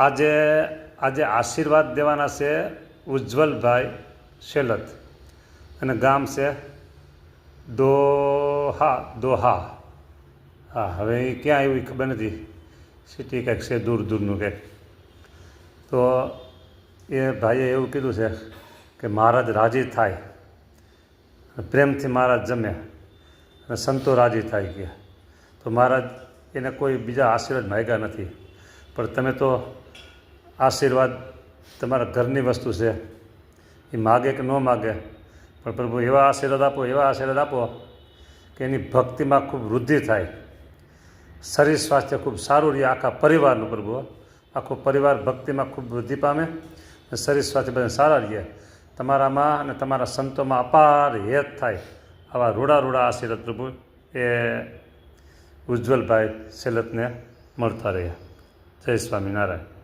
આજે આજે આશીર્વાદ દેવાના છે ઉજ્જવલભાઈ શેલત અને ગામ છે દોહા. હા, હવે એ ક્યાં આવ્યું ખબર નથી, સિટી કંઈક છે દૂરનું કંઈક. તો એ ભાઈએ એવું કીધું છે કે મહારાજ રાજી થાય, પ્રેમથી મહારાજ જમે અને સંતો રાજી થાય કે. તો મહારાજ એને કોઈ બીજા આશીર્વાદ માગ્યા નથી, પણ તમે તો આશીર્વાદ તમારા ઘરની વસ્તુ છે, એ માગે કે ન માગે, પણ પ્રભુ એવા આશીર્વાદ આપો કે એની ભક્તિમાં ખૂબ વૃદ્ધિ થાય, શરીર સ્વાસ્થ્ય ખૂબ સારું રહે, આખા પરિવારનું પ્રભુ, આખો પરિવાર ભક્તિમાં ખૂબ વૃદ્ધિ પામે, શરીર સ્વાસ્થ્ય બધા સારા રહે, તમારામાં અને તમારા સંતોમાં અપાર હેત થાય, આવા રૂડા આશીર્વાદ પ્રભુ એ ઉજ્જવલભાઈ શેલતને મળતા રહ્યા. જય સ્વામિનારાયણ.